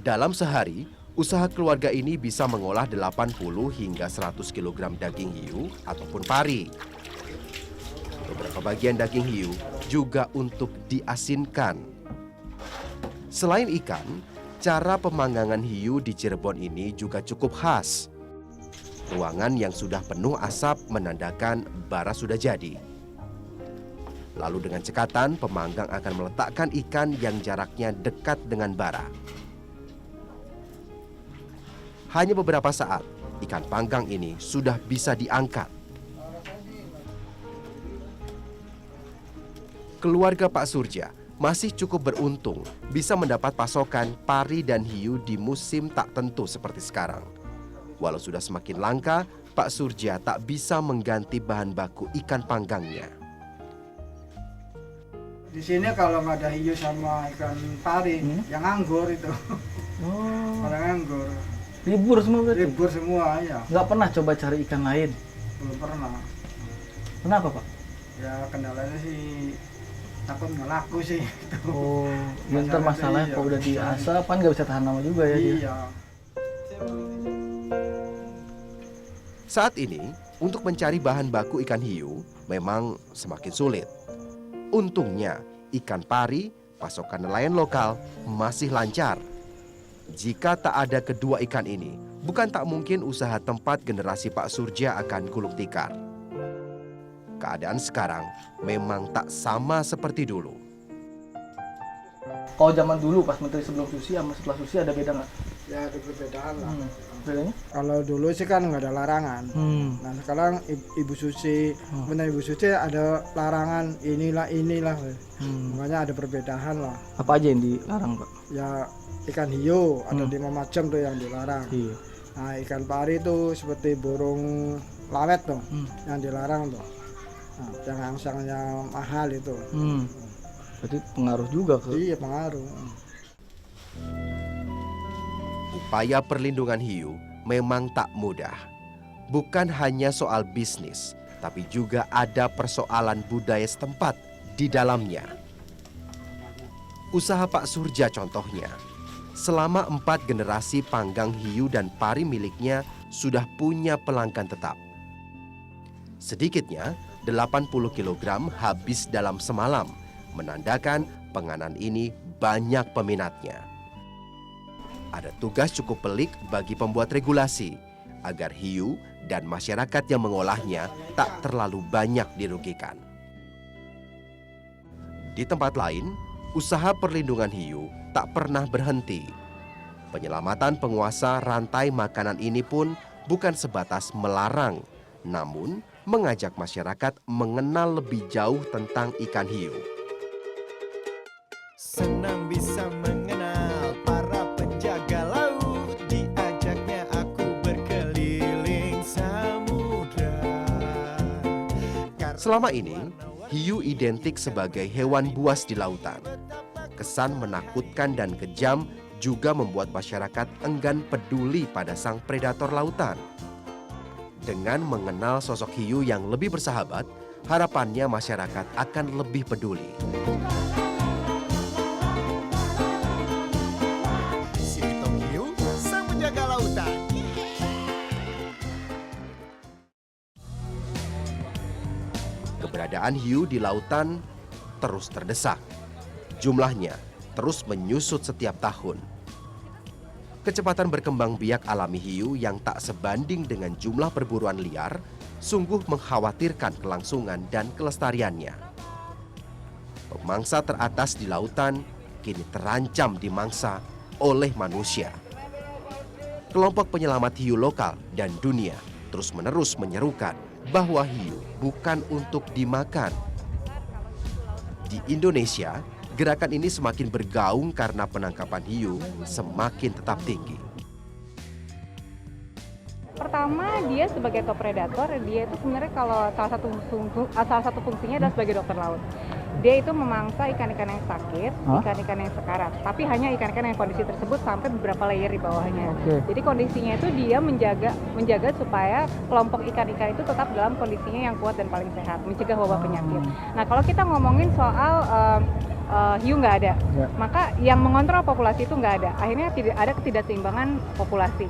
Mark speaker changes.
Speaker 1: Dalam sehari, usaha keluarga ini bisa mengolah 80 hingga 100 kg daging hiu ataupun pari. Beberapa bagian daging hiu juga untuk diasinkan. Selain ikan, cara pemanggangan hiu di Cirebon ini juga cukup khas. Ruangan yang sudah penuh asap menandakan bara sudah jadi. Lalu dengan cekatan, pemanggang akan meletakkan ikan yang jaraknya dekat dengan bara. Hanya beberapa saat, ikan panggang ini sudah bisa diangkat. Keluarga Pak Surja masih cukup beruntung bisa mendapat pasokan pari dan hiu di musim tak tentu seperti sekarang. Walau sudah semakin langka, Pak Surja tak bisa mengganti bahan baku ikan panggangnya.
Speaker 2: Di sini kalau nggak ada hiu sama ikan pari, yang nganggur itu.
Speaker 3: Oh,
Speaker 2: Orang nganggur.
Speaker 3: libur semua berarti?
Speaker 2: Libur semua ya.
Speaker 3: Nggak pernah coba cari ikan lain?
Speaker 2: Belum pernah.
Speaker 3: Kenapa, Pak?
Speaker 2: Ya kendalanya sih takut nggak laku sih. Gitu.
Speaker 3: Oh, ya ntar masalahnya
Speaker 2: Iya.
Speaker 3: kalau udah diasap kan nggak bisa tahan lama juga ya dia.
Speaker 2: Iya.
Speaker 1: Saat ini, untuk mencari bahan baku ikan hiu memang semakin sulit. Untungnya, ikan pari, pasokan nelayan lokal, masih lancar. Jika tak ada kedua ikan ini, bukan tak mungkin usaha tempat generasi Pak Surja akan gulung tikar. Keadaan sekarang memang tak sama seperti dulu.
Speaker 3: Kalau zaman dulu pas menteri sebelum Susi sama setelah Susi ada beda nggak?
Speaker 2: Ya ada perbedaan lah.
Speaker 3: Bedanya?
Speaker 2: Kalau dulu sih kan nggak ada larangan. Nah sekarang Ibu Susi, benar Ibu Susi ada larangan inilah. Makanya ada perbedaan lah.
Speaker 3: Apa aja yang dilarang, Pak?
Speaker 2: Ya ikan hiu ada 5 macam tuh yang dilarang.
Speaker 3: Iya.
Speaker 2: Nah ikan pari tuh seperti burung lawet tuh yang dilarang tuh. Nah, yang angsangnya mahal itu.
Speaker 3: Berarti pengaruh juga ke.
Speaker 2: Iya pengaruh.
Speaker 1: Upaya perlindungan hiu memang tak mudah. Bukan hanya soal bisnis, tapi juga ada persoalan budaya setempat di dalamnya. Usaha Pak Surja contohnya. Selama 4 generasi panggang hiu dan pari miliknya sudah punya pelanggan tetap. Sedikitnya 80 kg habis dalam semalam, menandakan penganan ini banyak peminatnya. Ada tugas cukup pelik bagi pembuat regulasi, agar hiu dan masyarakat yang mengolahnya tak terlalu banyak dirugikan. Di tempat lain, usaha perlindungan hiu tak pernah berhenti. Penyelamatan penguasa rantai makanan ini pun bukan sebatas melarang, namun mengajak masyarakat mengenal lebih jauh tentang ikan hiu.
Speaker 4: Senang bisa mengenal para penjaga laut, diajaknya aku berkeliling samudra.
Speaker 1: Selama ini, hiu identik sebagai hewan buas di lautan. Kesan menakutkan dan kejam juga membuat masyarakat enggan peduli pada sang predator lautan. Dengan mengenal sosok hiu yang lebih bersahabat, harapannya masyarakat akan lebih peduli.
Speaker 4: Si Tong Hiu, sang penjaga lautan.
Speaker 1: Keberadaan hiu di lautan terus terdesak. Jumlahnya terus menyusut setiap tahun. Kecepatan berkembang biak alami hiu yang tak sebanding dengan jumlah perburuan liar sungguh mengkhawatirkan kelangsungan dan kelestariannya. Pemangsa teratas di lautan kini terancam dimangsa oleh manusia. Kelompok penyelamat hiu lokal dan dunia terus-menerus menyerukan bahwa hiu bukan untuk dimakan. Di Indonesia, gerakan ini semakin bergaung karena penangkapan hiu semakin tetap tinggi.
Speaker 5: Pertama, dia sebagai top predator, dia itu sebenarnya kalau salah satu fungsinya adalah sebagai dokter laut. Dia itu memangsa ikan-ikan yang sakit, ikan-ikan yang sekarat, tapi hanya ikan-ikan yang kondisi tersebut sampai beberapa layer di bawahnya. Jadi kondisinya itu dia menjaga supaya kelompok ikan-ikan itu tetap dalam kondisinya yang kuat dan paling sehat, mencegah wabah penyakit. Nah, kalau kita ngomongin soal hiu nggak ada.
Speaker 3: Ya.
Speaker 5: Maka yang mengontrol populasi itu nggak ada. Akhirnya tidak ada ketidakseimbangan populasi.